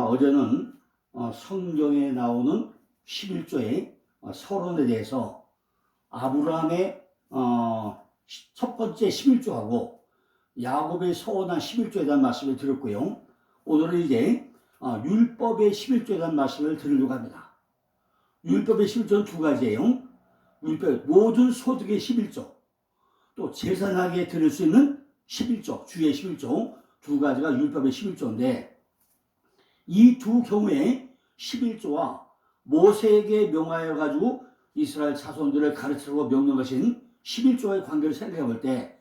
어제는 성경에 나오는 11조의 서론에 대해서 아브라함의 첫 번째 11조하고 야곱의 서원한 11조에 대한 말씀을 드렸고요. 오늘은 이제 율법의 11조에 대한 말씀을 드리려고 합니다. 율법의 11조는 두 가지예요. 율법, 모든 소득의 11조, 또 제사나게 드릴 수 있는 11조, 주의 11조, 두 가지가 율법의 11조인데, 이 두 경우에 11조와 모세에게 명하여 가지고 이스라엘 자손들을 가르치라고 명령 것인 11조의 관계를 생각해 볼 때,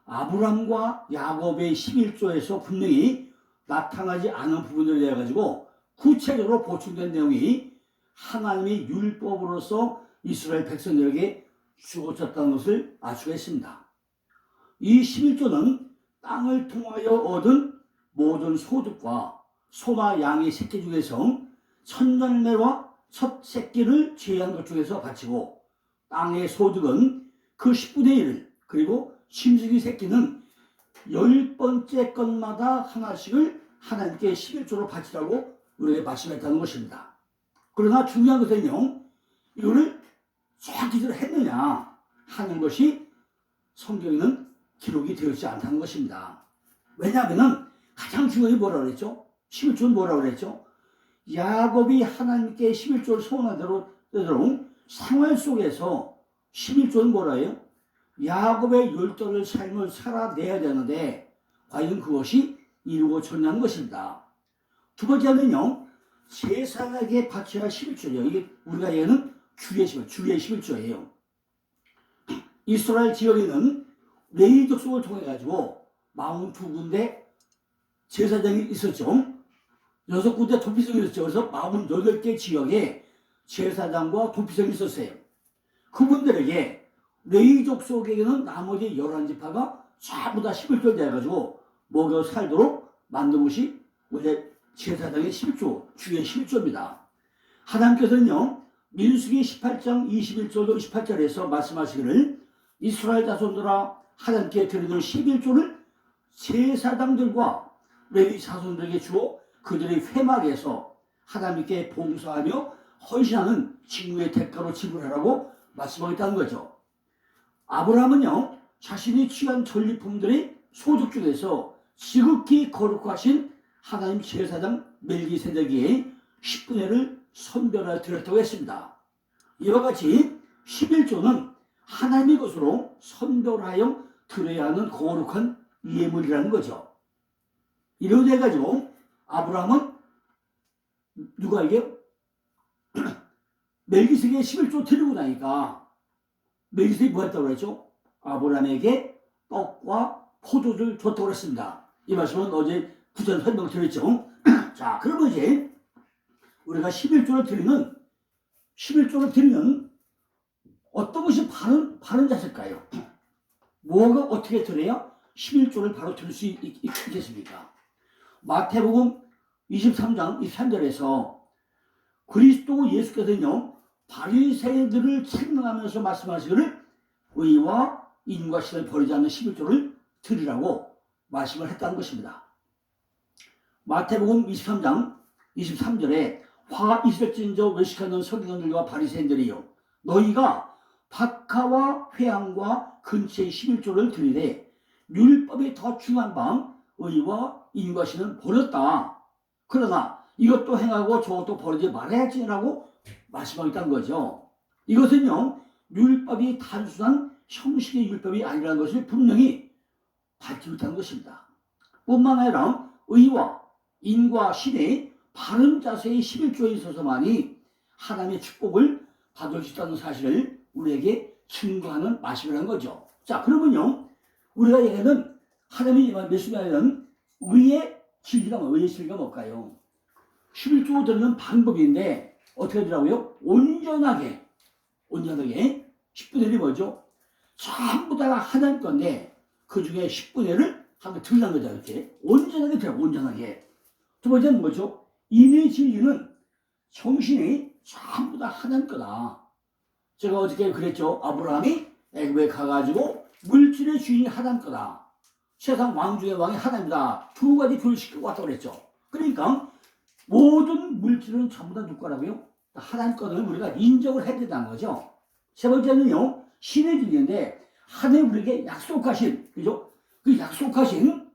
아브람과 야곱의 11조에서 분명히 나타나지 않은 부분들에 대해 가지고 구체적으로 보충된 내용이 하나님의 율법으로서 이스라엘 백성들에게 주어졌다는 것을 알 수가 있습니다. 이 11조는 땅을 통하여 얻은 모든 소득과 소나 양의 새끼 중에서 첫 열매와 첫 새끼를 제한 것 중에서 바치고, 땅의 소득은 그 10분의 1, 그리고 심승이 새끼는 10번째 것마다 하나씩을 하나님께 11조로 바치라고 우리에게 말씀했다는 것입니다. 그러나 중요한 것은요, 이거를 정확히대로 했느냐 하는 것이 성경에는 기록이 되어 있지 않다는 것입니다. 왜냐하면 가장 중요한 게 뭐라고 그랬죠? 11조는 뭐라고 그랬죠? 야곱이 하나님께 11조를 소원한 대로 생활 속에서 11조는 뭐라 해요? 야곱의 열등을 삶을 살아내야 되는데 과연 그것이 이루어졌냐는 것입니다. 두 번째는요, 제사장에게 바쳐야 할 11조예요. 이게 우리가 얘기하는 주의 11조예요. 이스라엘 지역에는 레위 족속을 통해 가지고 42군데 제사장이 있었죠. 6군데 도피성이 있었죠. 그래서 48개 지역에 제사장과 도피성이 있었어요. 그분들에게 레위 족속에게는 나머지 11지파가 전부 다 11조를 내가지고 먹여 살도록 만든 것이 원래 제사장의 11조, 주의 11조입니다. 하나님께서는요, 민수기 18장 21절로 28절에서 말씀하시기를, 이스라엘 자손들아 하나님께 드리는 11조를 제사장들과 레위 자손들에게 주어 그들의 회막에서 하나님께 봉사하며 헌신하는 직무의 대가로 지불하라고 말씀하겠다는 거죠. 아브라함은요, 자신이 취한 전리품들의 소득 중에서 지극히 거룩하신 하나님 제사장 멜기세덱에게 10분의 1을 선별하여 드렸다고 했습니다. 이와 같이 11조는 하나님의 것으로 선별하여 드려야 하는 거룩한 예물이라는 거죠. 이렇게 돼가지고 아브라함은 누가에게 멜기세덱에 11조 드리고 나니까 멜기세덱이 뭐 했다고 그랬죠? 아브라함에게 떡과 포도를 줬다고 그랬습니다. 이 말씀은 어제 구전 설명드렸죠. 자, 그러면 이제 우리가 11조를 드리면 어떤 것이 바른 자세일까요? 뭐가 어떻게 드려야 11조를 바로 드릴 수 있겠습니까? 마태복음 23장 23절에서 그리스도 예수께서는요, 바리새인들을 책망하면서 말씀하시기를 의와 인과 신을 버리지 않는 11조를 드리라고 말씀을 했다는 것입니다. 마태복음 23장 23절에 화 있을진저 외식하는 서기관들과 바리새인들이요, 너희가 박하와 회향과 근처의 11조를 드리되 율법이 더 중요한 방 의와 인과신은 버렸다. 그러나 이것도 행하고 저것도 버리지 말아야지라고 말씀하겠다는 거죠. 이것은요, 율법이 단순한 형식의 율법이 아니라는 것을 분명히 밝히고 있다는 것입니다. 뿐만 아니라 의와 인과 신의 바른 자세의 11조에 있어서만이 하나님의 축복을 받을 수 있다는 사실을 우리에게 증거하는 말씀이라는 거죠. 자, 그러면요, 우리가 얘기하는 하나님이 말씀하는 의의 진리가 뭘까요? 11조 드리는 방법인데 어떻게 하더라고요? 온전하게 10분의 1이 뭐죠? 전부 다가 하나님 건데 그 중에 10분의 1을 한번 드리는 거죠. 이렇게 온전하게 드려, 온전하게. 두 번째는 뭐죠? 인의 진리는 정신이 전부 다 하나님 거다. 제가 어저께 그랬죠. 아브라함이 애굽에 가가지고 물질의 주인이 하나님 거다. 세상 왕 중의 왕이 하나님이다. 두 가지 교육시키고 왔다고 그랬죠. 그러니까 모든 물질은 전부 다 누구 거라고요? 하나님 거를 우리가 인정을 해야 된다는 거죠. 세 번째는요, 신의 진리인데, 하나님 우리에게 약속하신, 그죠? 그 약속하신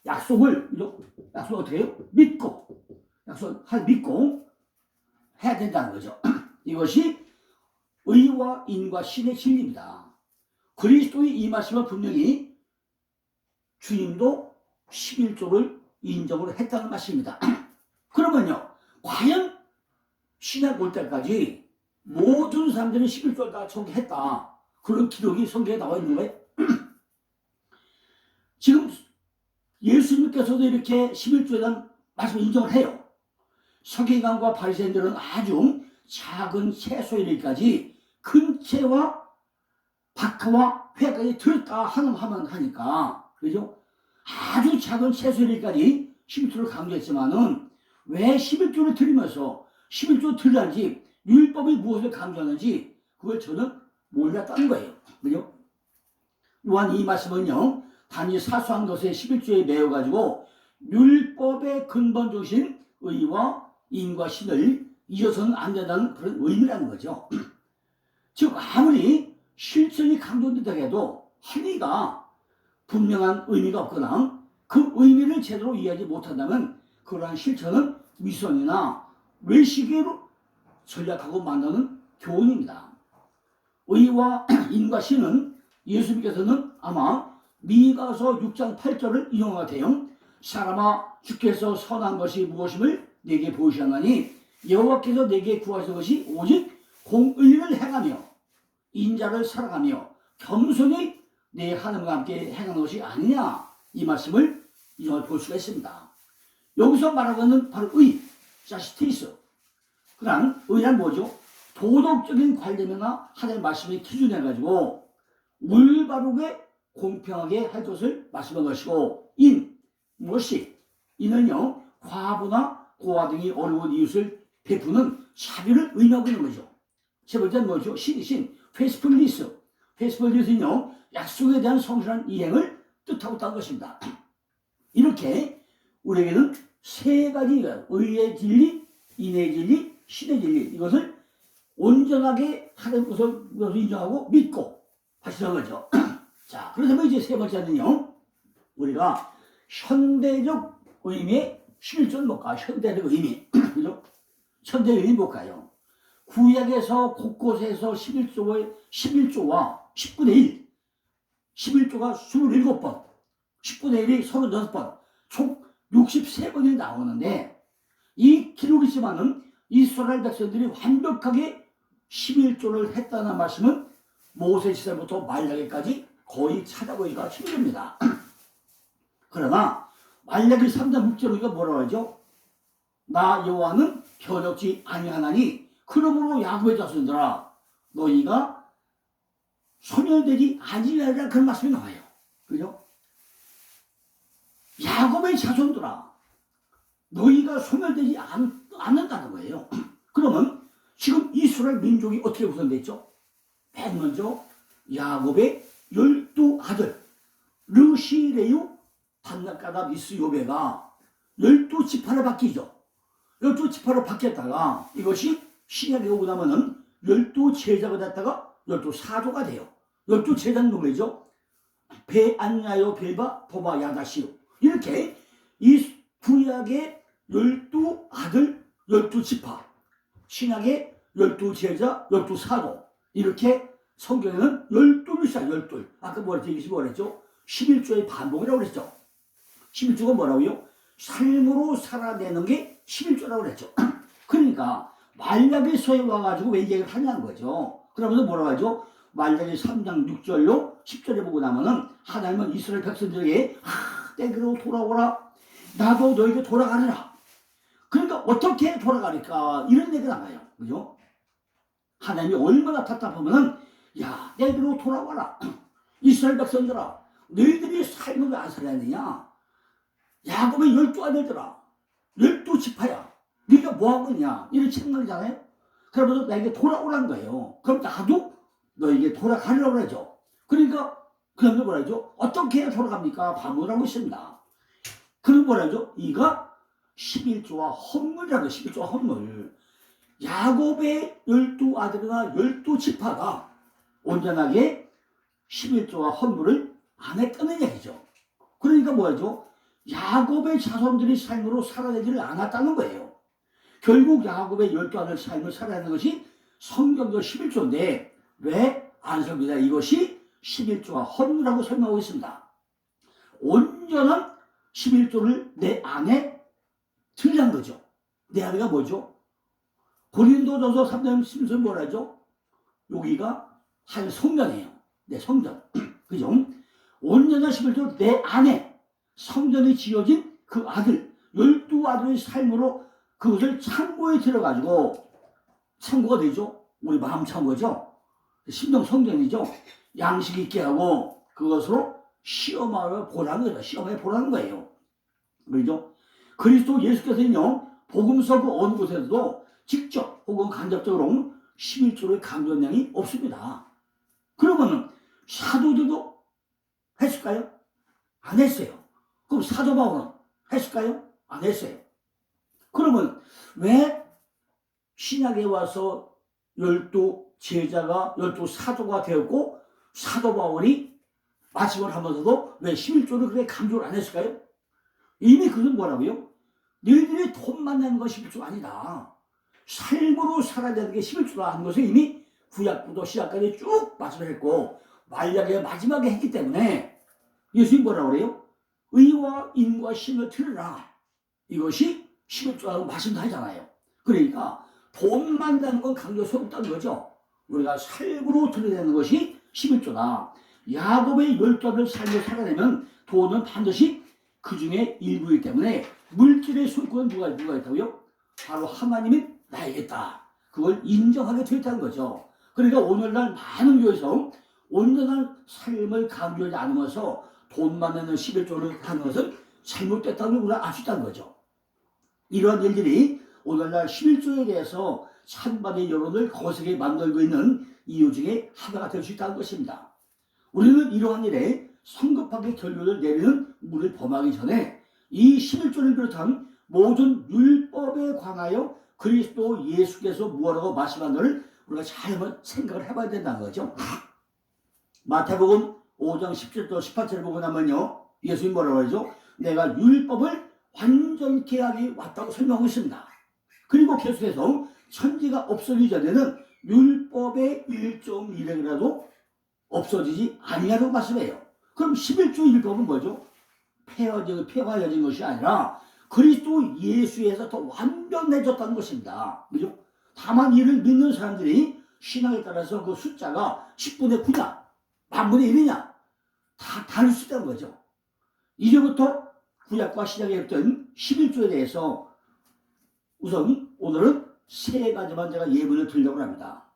약속을, 그죠? 약속 어떻게 해요? 믿고, 믿고 해야 된다는 거죠. 이것이 의와 인과 신의 진리입니다. 그리스도의 이 말씀을 분명히 주님도 11조를 인정을 했다는 말씀입니다. 그러면요, 과연 신약 올 때까지 모든 사람들이 11조를 다 전개했다. 그런 기록이 성경에 나와 있는 거예요. 지금 예수님께서도 이렇게 11조에 대한 말씀을 인정을 해요. 서기관과 바리새인들은 아주 작은 채소에 이르기까지 근채와 박하와 회까지 들었다 하면 하니까, 그죠? 아주 작은 채소에 이르기까지 11조를 강조했지만은 왜 11조를 드리면서 11조 드리는지, 율법이 무엇을 강조하는지 그걸 저는 몰랐다는 거예요. 그죠? 또한 이 말씀은요, 단지 사소한 것에 11조에 매여가지고 율법의 근본 중심 의와 인과 신을 잊어서는 안 된다는 그런 의미라는 거죠. 즉 아무리 실천이 강조된다 해도 행위가 분명한 의미가 없거나 그 의미를 제대로 이해하지 못한다면 그러한 실천은 위선이나 외식으로 전략하고 만나는 교훈입니다. 의와 인과 신은 예수님께서는 아마 미가서 6장 8절을 인용하게 돼요. 사람아, 주께서 선한 것이 무엇임을 내게 보이셨나니 여호와께서 내게 구하신 것이 오직 공의를 행하며 인자를 사랑하며 겸손히 내 하나님과 함께 행하는 것이 아니냐, 이 말씀을 인용해 볼 수가 있습니다. 여기서 말하고 있는 바로 의, 자스티스. 그러나 의란 뭐죠? 도덕적인 관념이나 하나님의 말씀이 기준해가지고 올바르게 공평하게 할 것을 말씀한 것이고, 인, 무엇이? 인은요, 과부나 고아 등이 어려운 이웃을 베푸는 자비를 의미하고 있는 거죠. 세 번째는 뭐죠? 신, 페이스풀리스. 페이스풀리스는요, 약속에 대한 성실한 이행을 뜻하고 있다는 것입니다. 이렇게 우리에게는 세 가지가 의의 진리, 인의 진리, 신의 진리, 이것을 온전하게 하는 것을 인정하고 믿고 하시는 거죠. 자, 그렇다면 이제 세 번째는요, 우리가 현대적 의미의 11조는 뭘까? 현대적 의미. 그죠? 현대 의미 뭘까요? 구약에서 곳곳에서 11조와 10분의 1, 11조가 27번, 10분의 1이 36번, 총 63번이 나오는데, 이 기록이 있지만은 이스라엘 백성들이 완벽하게 11조를 했다는 말씀은 모세 시대부터 말라기까지 거의 찾아보기가 힘듭니다. 그러나 말라기 3장 6절에 뭐라고 하죠? 나 여호와는 변혁지 아니하나니 그러므로 야곱의 자손들아 너희가 소멸되지 아니하리라, 그런 말씀이 나와요. 그죠? 야곱의 자손들아 너희가 소멸되지 않는다는 거예요. 그러면 지금 이스라엘 민족이 어떻게 구성됐죠? 맨 먼저 야곱의 12아들 르시레유 단나까다 미스 요베가 12지파로 바뀌죠. 12지파로 바뀌었다가 이것이 신약에 오고 나면은 12제자가 됐다가 12사도가 돼요. 12제자는 누구죠? 베안야요 벨바 보바 야다시요. 이렇게 이 구약의 12아들 12지파, 신약의 12제자 12사도, 이렇게 성경에는 12자 12. 아까 뭐랬죠? 이것이 뭐랬죠? 11조의 반복이라고 그랬죠. 11조가 뭐라고요? 삶으로 살아내는 게 11조라고 그랬죠. 그러니까 말라기서에 와가지고 왜 얘기를 하냐는 거죠. 그러면서 뭐라고 하죠? 말라기 3장 6절로 10절에 보고 나면은 하나님은 이스라엘 백성들에게 때로 돌아오라, 나도 너에게 돌아가리라. 그러니까 어떻게 돌아가니까 이런 얘기가 나와요. 그죠? 하나님이 얼마나 답답하면은 야, 내게로 돌아와라. 이스라엘 백성들아, 너희들이 삶을 왜 안 살았느냐? 야곱의 12아들들아, 12지파야, 네가 뭐하고 있냐? 이런 책망이잖아요. 그러면서 나에게 돌아오라는 거예요. 그럼 나도 너에게 돌아가려고 그러죠. 그러니까 그다음에 뭐라 하죠? 어떻게 해야 돌아갑니까? 반문을 하고 있습니다. 그럼 뭐라 하죠? 이가 11조와 헌물이라고 11조와 헌물. 야곱의 12아들이나 12지파가 온전하게 11조와 헌물을 안 했다는 얘기죠. 그러니까 뭐죠? 야곱의 자손들이 삶으로 살아내지를 않았다는 거예요. 결국 야곱의 12아들 삶을 살아내는 것이 성경적 11조인데 왜 안성기자 이것이 11조와 헌물이라고 설명하고 있습니다. 온전한 11조를 내 안에 들이한 거죠. 내 안에가 뭐죠? 고린도전서 3장 10절 뭐라 하죠? 여기가 한 성전이에요. 내 성전. 그죠? 온전한 11조 내 안에 성전이 지어진 그 아들, 12아들의 삶으로 그것을 창고에 들어가지고, 창고가 되죠? 우리 마음 창고죠? 심령 성전이죠? 양식 있게 하고 그것으로 시험하여 보라는 거죠. 시험해 보라는 거예요. 그렇죠? 그리스도 예수께서는요, 복음서 그 어느 곳에서도 직접 혹은 간접적으로 11조를 강조한 양이 없습니다. 그러면은 사도들도 했을까요? 안 했어요. 그럼 사도 바울은 했을까요? 안 했어요. 그러면 왜 신약에 와서 12제자가 12사도가 되었고 사도 바울이 말씀을 하면서도 왜 11조를 그렇게 강조를 안 했을까요? 이미 그건 뭐라고요? 너희들이 돈만 내는 건 11조 아니다. 삶으로 살아야 되는 게 11조다 하는 것을 이미 구약부터 시작까지 쭉 말씀을 했고 만약에 마지막에 했기 때문에 예수님 뭐라고 그래요? 의와 인과 신을 들으라. 이것이 11조라고 말씀도 하잖아요. 그러니까 돈만 내는 건 강조 소용없다는 거죠. 우리가 삶으로 드러내는 것이 11조다. 야곱의 12아들 삶을 살아내면 돈은 반드시 그 중에 일부이기 때문에 물질의 소유권은 누가 있다고요? 바로 하나님이 나에게 있다. 그걸 인정하게 되었다는 거죠. 그러니까 오늘날 많은 교회에서 온전한 삶을 강조하지 않으면서 돈만 내는 11조를 하는 것은 잘못됐다고 우리가 알 수 있다는 거죠. 이러한 일들이 오늘날 11조에 대해서 찬반의 여론을 거세게 만들고 있는 이유 중에 하나가 될 수 있다는 것입니다. 우리는 이러한 일에 성급하게 결론을 내리는 물을 범하기 전에 이 11조를 비롯한 모든 율법에 관하여 그리스도 예수께서 무엇라고 말씀한지를 우리가 잘 한번 생각을 해봐야 된다는 거죠. 마태복음 5장 17절 18절을 보고 나면요, 예수님 뭐라고 하죠? 내가 율법을 완전케 하기 왔다고 설명하고 있습니다. 그리고 계속해서 천지가 없어지기 전에는 율법의 1.1이라도 없어지지 아니하라고 말씀해요. 그럼 11조 율법은 뭐죠? 폐화해진 것이 아니라 그리스도 예수에서 더 완전해졌다는 것입니다. 그죠? 다만 이를 믿는 사람들이 신앙에 따라서 그 숫자가 10분의 9냐, 만분의 1이냐 다 다를 수 있다는 거죠. 이제부터 구약과 신약에 했던 11조에 대해서 우선 오늘은 세 가지만 제가 예문을 드리려고 합니다.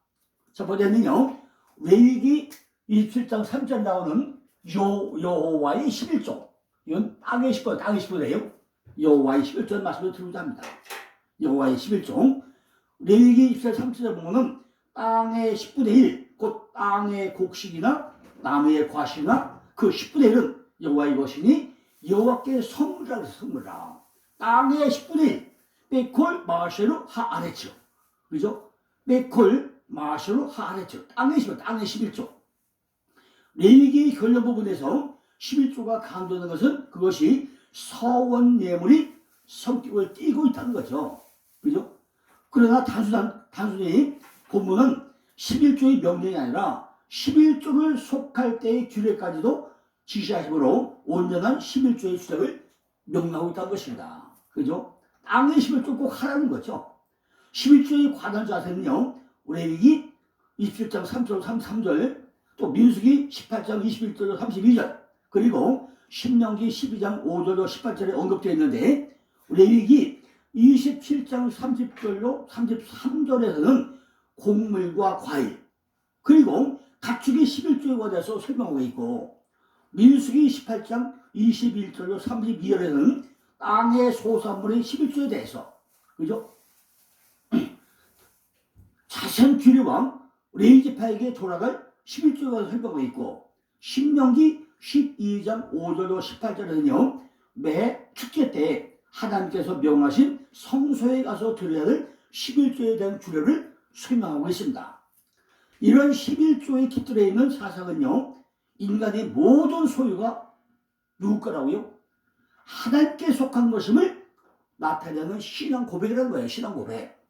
첫 번째는요, 레위기 27장 3절 나오는 여호와의 11조. 이건 땅의 10조예요. 여호와의 11조 말씀을 드리고자 합니다. 여호와의 11조. 레위기 27장 3절에 보면은 땅의 10분의 1, 곧 땅의 곡식이나 나무의 과실이나 그 10분의 1은 여호와의 것이니 여호와께 선물이라 해서 선물이라. 땅의 10분의 1, 베콜 마쉐루 하아레츠. 그죠? 베콜 마쉐루 하아레츠. 땅의 11조. 레위기 결론 부분에서 11조가 강조하는 것은 그것이 서원 예물이 성격을 띠고 있다는 거죠. 그죠? 그러나 단순히 본문은 11조의 명령이 아니라 11조를 속할 때의 규례까지도 지시하심으로 온전한 11조의 수작을 명령하고 있다는 것입니다. 그죠? 땅의 11조 꼭 하라는 거죠. 11조의 관한 자세는요, 레위기 27장 3절, 33절, 또 민수기 18장 21절, 32절, 그리고 신명기 12장 5절로 18절에 언급되어 있는데 레위기 27장 30절로 33절에서는 곡물과 과일, 그리고 가축이 11조에 관해서 설명하고 있고 민수기 18장 21절로 32절에는 땅의 소산물의 11조에 대해서, 그죠? 자세한 규례와 레위지파에게 돌아갈 11조에 관해서 설명하고 있고 신명기 12장 5절로 18절에는요, 매 축제 때 하나님께서 명하신 성소에 가서 드려야 할 11조에 대한 규례를 설명하고 있습니다. 이런 11조의 깃들에 있는 사상은요, 인간의 모든 소유가 누구 거라고요? 하나님께 속한 것임을 나타내는 신앙 고백이라는 거예요. 신앙 고백.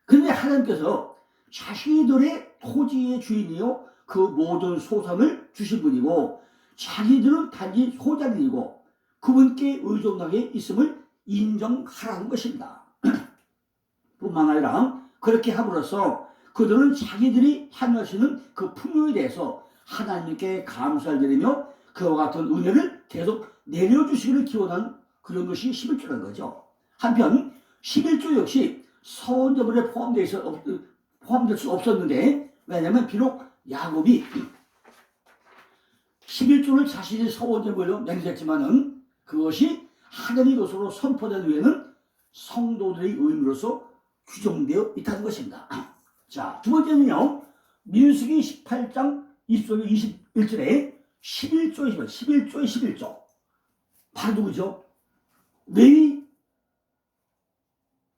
그런데 하나님께서 자신들의 토지의 주인이요, 그 모든 소산을 주신 분이고, 자기들은 단지 소작이고 그분께 의존하게 있음을 인정하라는 것입니다. 뿐만 아니라 그렇게 함으로써 그들은 자기들이 향하시는 그 풍요에 대해서 하나님께 감사를 드리며 그와 같은 은혜를 계속 내려주시기를 기원한 그런 것이 11조라는 거죠. 한편 11조 역시 서원제물에 포함될 수 없었는데, 왜냐하면 비록 야곱이 11조를 자신이 서원제물로 맹세했지만은 그것이 하나님의 것으로 선포된 후에는 성도들의 의무로서 규정되어 있다는 것입니다. 자, 두 번째는요, 민수기 18장 21절에 11조의 11조. 바로 누구죠? 레위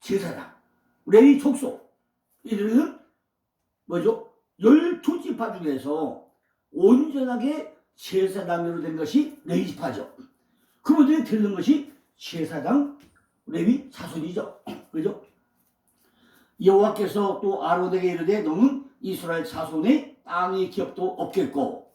제사장, 레위 족속. 이들은 뭐죠? 12지파 중에서 온전하게 제사장으로 된 것이 레위 지파죠. 그분들이 드리는 것이 제사장 레위 자손이죠. 그죠? 여호와께서 또 아론에게 이르되 너는 이스라엘 자손의 땅의 기업도 없겠고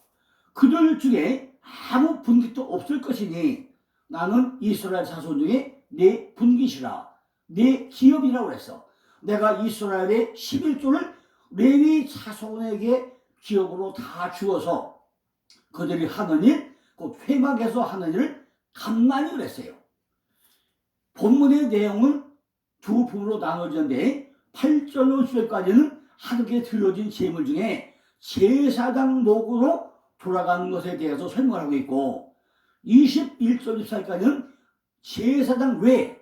그들 중에 아무 분깃도 없을 것이니 나는 이스라엘 자손 중에 내 분깃이라 내 기업이라고 그랬어. 내가 이스라엘의 11조를 레위 자손에게 기업으로 다 주어서 그들이 하는 일, 곧 회막에서 하는 일을 간만히 그랬어요. 본문의 내용은 두 부분으로 나눠졌는데 8절로 10절까지는 하나님께 드려진 제물 중에 제사장 목으로 돌아가는 것에 대해서 설명을 하고 있고, 21절 14절까지는 제사장 외에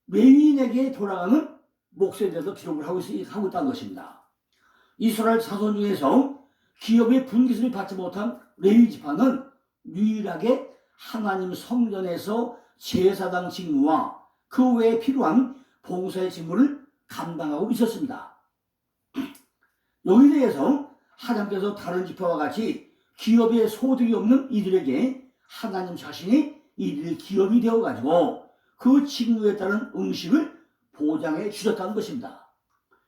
레위인에게 돌아가는 몫에 대해서 기록을 하고 있다는 것입니다. 이스라엘 자손 중에서 기업의 분깃을 받지 못한 레위 지파는 유일하게 하나님 성전에서 제사장 직무와 그 외에 필요한 봉사의 직무를 감당하고 있었습니다. 여기에 대해서 하나님께서 다른 지파와 같이 기업에 소득이 없는 이들에게 하나님 자신이 이들의 기업이 되어가지고 그 직무에 따른 음식을 보장해 주셨다는 것입니다.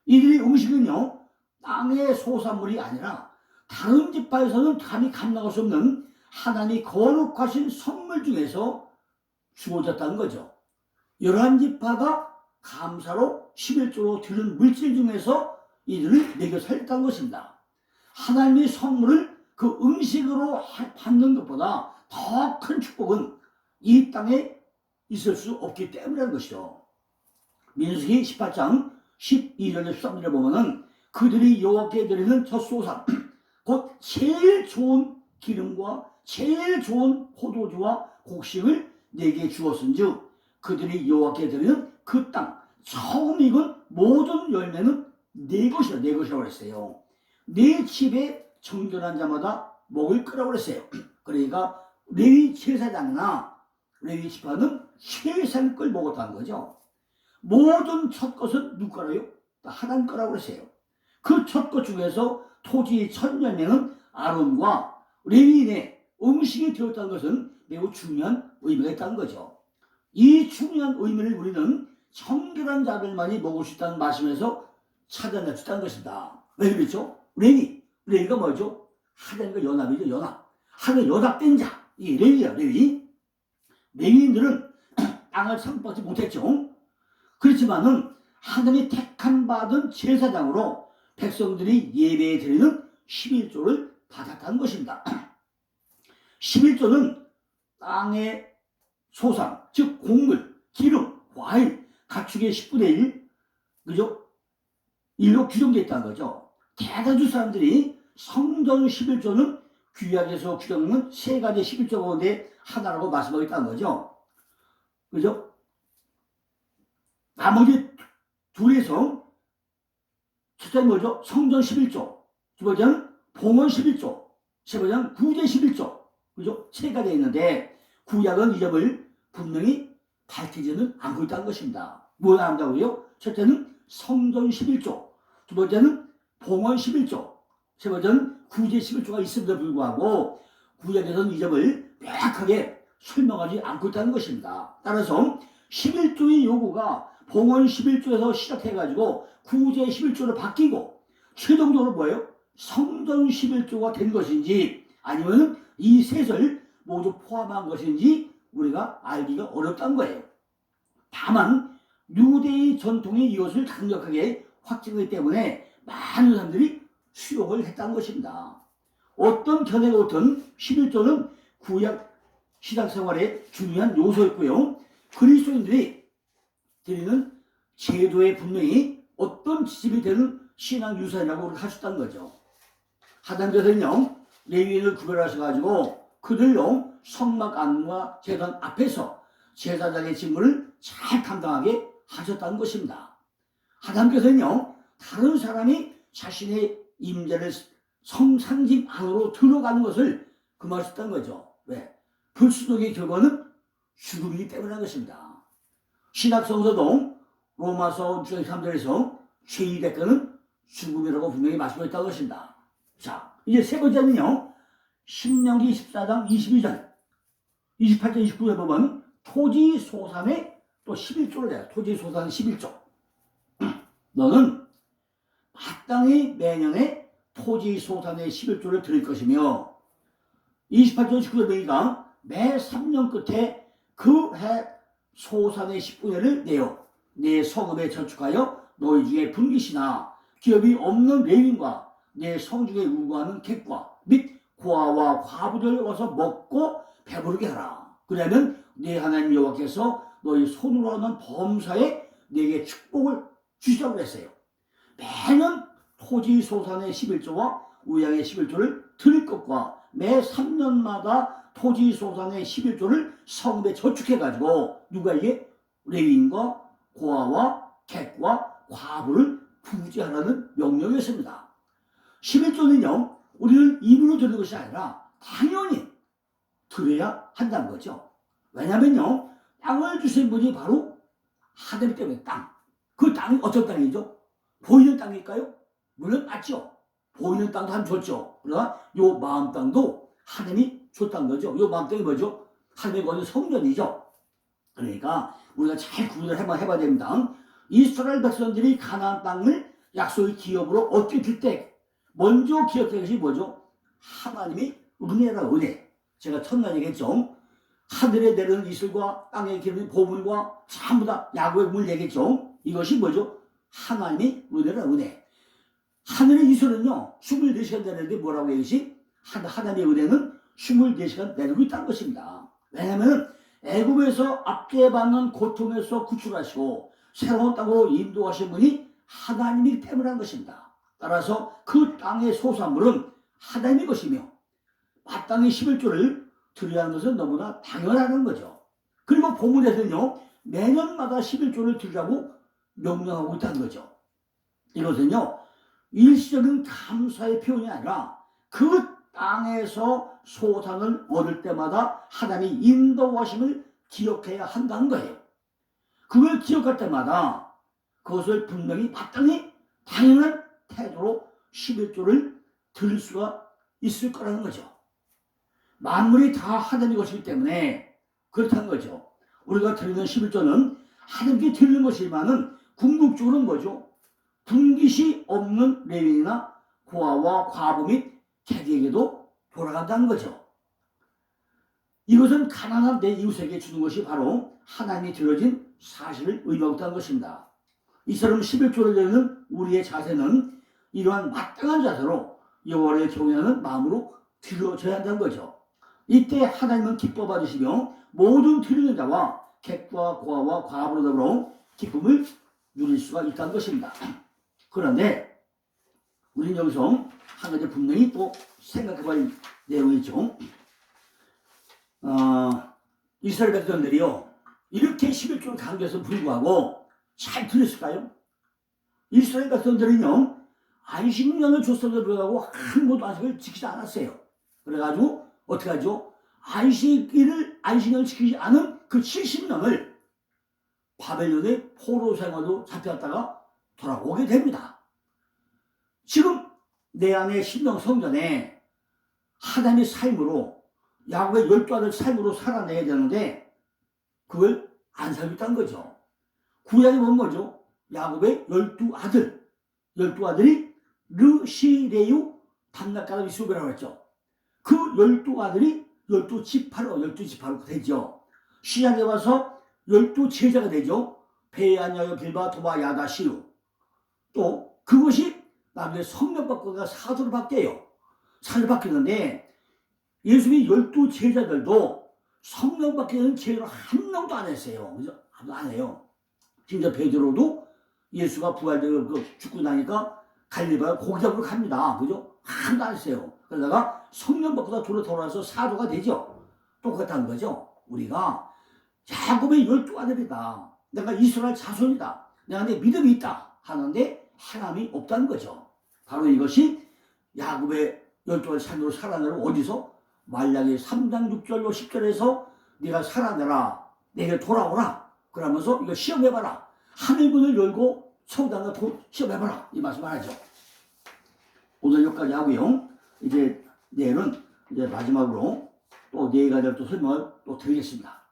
이들의 음식은요, 땅의 소산물이 아니라 다른 지파에서는 감히 감당할 수 없는 하나님이 거룩하신 선물 중에서 주어졌다는 거죠. 11지파가 감사로 11조로 드린 물질 중에서 이들을 먹여 살렸다는 것입니다. 하나님의 선물을 그 음식으로 받는 것보다 더 큰 축복은 이 땅에 있을 수 없기 때문이라는 것이죠. 민수기 18장 12절에 13절에 보면은 그들이 여호와께 드리는 젖소산 곧 제일 좋은 기름과 제일 좋은 포도주와 곡식을 내게 주었은즉 그들이 여호와께 드리는 그 땅 처음 익은 모든 열매는 내 것이라 내 것이라고 했어요. 내 집에 정결한 자마다 먹을 거라고 그랬어요. 그러니까 레위 제사장이나 레위 지파는 최상 걸 먹었다는 거죠. 모든 첫 것은 누구 거라요? 하나님 거라고 그랬어요. 그 첫 것 중에서 토지의 첫 열매는 아론과 레위인의 음식이 되었다는 것은 매우 중요한 의미가 있다는 거죠. 이 중요한 의미를 우리는 정결한 자들만이 먹을 수 있다는 말씀에서 찾아낼 수 있다는 것입니다. 왜 그렇죠? 레위가 뭐죠? 하나님과 연합이죠. 연합. 하나님 연합된 자. 이 레위야, 레위. 레위인들은 땅을 상속받지 못했죠. 그렇지만은 하나님이 택함 받은 제사장으로 백성들이 예배에 드리는 11조를 받았다는 것입니다. 11조는 땅의 소산, 즉 곡물, 기름, 과일, 가축의 10분의 1, 그죠? 일로 규정되어 있다는 거죠. 대다수 사람들이 성전 11조는 구약에서 규정하는 세 가지 11조 가운데 하나라고 말씀하고 있다는 거죠. 그죠? 나머지 둘에서 첫째는 뭐죠? 성전 11조, 두 번째는 봉헌 11조, 세 번째는 구제 11조, 그죠? 세 가지 있는데 구약은 이 점을 분명히 밝히지는 않고 있다는 것입니다. 뭘 한다고요? 첫째는 성전 11조, 두 번째는 봉헌 11조, 세 번째는 구제 11조가 있음에도 불구하고 구약에서는 이 점을 명확하게 설명하지 않고 있다는 것입니다. 따라서 11조의 요구가 봉헌 11조에서 시작해가지고 구제 11조로 바뀌고 최종적으로 뭐예요? 성전 11조가 된 것인지 아니면 이 셋을 모두 포함한 것인지 우리가 알기가 어렵다는 거예요. 다만 유대의 전통이 이것을 강력하게 확증하기 때문에 많은 사람들이 수용을 했다는 것입니다. 어떤 견해가 어떤 11조는 구약 신앙생활의 중요한 요소였고요. 그리스도인들이 드리는 제도에 분명히 어떤 지침이 되는 신앙 유산이라고 할 수 있다는 거죠. 하나님께서는요, 레위인을 구별하셔가지고 그들로 성막 안과 제단 앞에서 제사장의 직무를 잘 감당하게 하셨다는 것입니다. 하나님께서는요, 다른 사람이 자신의 임재를 성상징 안으로 들어가는 것을 금하셨다는 거죠. 왜? 불순종의 결과는 죽음이기 때문에 것입니다. 신약성서도 로마서 6장 3절에서 죄의 대가는 죽음이라고 분명히 말씀하고 있다는 것입니다. 자, 이제 세 번째는요, 신명기 14장 22절, 28절, 29절 보면 토지 소산의 또 11조를 해요. 토지 소산 11조. 너는 마땅히 매년에 토지 소산의 11조를 드릴 것이며 28절 19절 보니까 매 3년 끝에 그 해 소산의 10분의 1을 내어 내 성읍에 저축하여 너희 중에 분깃이나 기업이 없는 레위인과 내 성중에 우거하는 객과 및 고아와 과부들 와서 먹고 배부르게 하라. 그러면 내 하나님 여호와께서 너희 손으로 하는 범사에 내게 축복을 주시라고 했어요. 매년 토지 소산의 11조와 우양의 11조를 드릴 것과 매 3년마다 토지 소산의 11조를 성읍에 저축해가지고 누가에게 레위인과 고아와 객과 과부를 구제하라는 명령이었습니다. 11조는요, 우리는 입으로 드리는 것이 아니라 당연히 드려야 한다는 거죠. 왜냐면요, 땅을 주신 분이 바로 하나님 때문에 땅. 그 땅이 어떤 땅이죠? 보이는 땅일까요? 물론 맞죠. 보이는 땅도 하나님 줬죠. 그러나 요 마음 땅도 하나님이 줬다는 거죠. 요 마음 땅이 뭐죠? 하나님의 거는 성전이죠. 그러니까 우리가 잘 구분을 해봐야 됩니다. 이스라엘 백성들이 가나안 땅을 약속의 기업으로 얻게 될 때 먼저 기억된 것이 뭐죠? 하나님이 은혜라 은혜. 제가 첫날 얘기했죠. 하늘에 내리는 이슬과 땅에 기르는 보물과 전부 다 야곱의 문을 얘기했죠. 이것이 뭐죠? 하나님이 은혜라 은혜. 하늘의 이슬은요 24시간 내리는데 뭐라고 얘기했지? 하나님의 은혜는 24시간 내리고 있다는 것입니다. 왜냐하면 애굽에서 압제받는 고통에서 구출하시고 새로운 땅으로 인도하신 분이 하나님이기 때문에 한 것입니다. 따라서 그 땅의 소산물은 하나님의 것이며 마땅히 11조를 드려야 하는 것은 너무나 당연한 거죠. 그리고 본문에서는요 매년마다 11조를 드리라고 명령하고 있다는 거죠. 이것은요 일시적인 감사의 표현이 아니라 그 땅에서 소산을 얻을 때마다 하나님의 인도하심을 기억해야 한다는 거예요. 그걸 기억할 때마다 그것을 분명히 마땅히 당연한 태도로 11조를 드릴 수가 있을 거라는 거죠. 만물이 다 하나님의 것이기 때문에 그렇다는 거죠. 우리가 드리는 11조는 하나님께 드리는 것이지만은 궁극적으로는 뭐죠? 분깃이 없는 레위인이나 고아와 과부 및 객에게도 돌아간다는 거죠. 이것은 가난한 내 이웃에게 주는 것이 바로 하나님이 드려진 사실을 의미하고 있다는 것입니다. 이처럼 11조를 드리는 우리의 자세는 이러한 마땅한 자세로 여호와를 경외하는 마음으로 드려져야 한다는 거죠. 이때 하나님은 기뻐 받으시며 모든 드리는 자와 객과 고아와 과부로 더불어 기쁨을 누릴 수가 있다는 것입니다. 그런데 우리는 여기서 한 가지 분명히 또 생각해볼 내용이 있죠. 이스라엘 백성들이요 이렇게 11조를 강조해서 불구하고 잘 드렸을까요? 이스라엘 백성들은요 안식년을 줬음에도 불구하고 한 번도 안식을 지키지 않았어요. 그래가지고 어떻게 하죠? 안식년을 지키지 않은 그 70년을 바벨론의 포로 생활로 잡혔다가 돌아오게 됩니다. 지금 내 안에 신명 성전에 하나님의 삶으로 야곱의 12아들 삶으로 살아내야 되는데 그걸 안 살고 있다는 거죠. 구약에 보면 뭐죠? 야곱의 12아들, 12아들이 르시레유 단락가라 이스라엘이라고 했죠. 그 12아들이 12지파로 되죠. 신약에 와서 12제자가 되죠. 베야냐요 빌바 도바 야다 시루. 또 그것이 나중에 성령 받고가 사도로 바뀌어요. 사도로 바뀌는데 예수님이 12제자들도 성령 받기는 제대로 한 명도 안 했어요. 그죠? 아무도 안 해요. 진짜 베드로도 예수가 부활되고 죽고 나니까 갈릴리가 고기 잡으러 갑니다. 그죠? 하나도 안 했어요. 그러다가 성령 받고다 돌아와서 사도가 되죠. 똑같은 거죠. 우리가 야곱의 12아들이다. 내가 이스라엘 자손이다. 내가 내 믿음이 있다. 하는데 하나님이 없다는 거죠. 바로 이것이 야곱의 12아들 삶으로 살아내는 어디서? 말라기 3장 6절로 10절에서 네가 살아내라. 내게 돌아오라. 그러면서 이거 시험해봐라. 하늘문을 열고 성당과 시험해봐라. 이 말씀을 하죠. 오늘 여기까지 하고요. 이제 내일은 이제 마지막으로 또 네 가지를 또 설명을 또 드리겠습니다.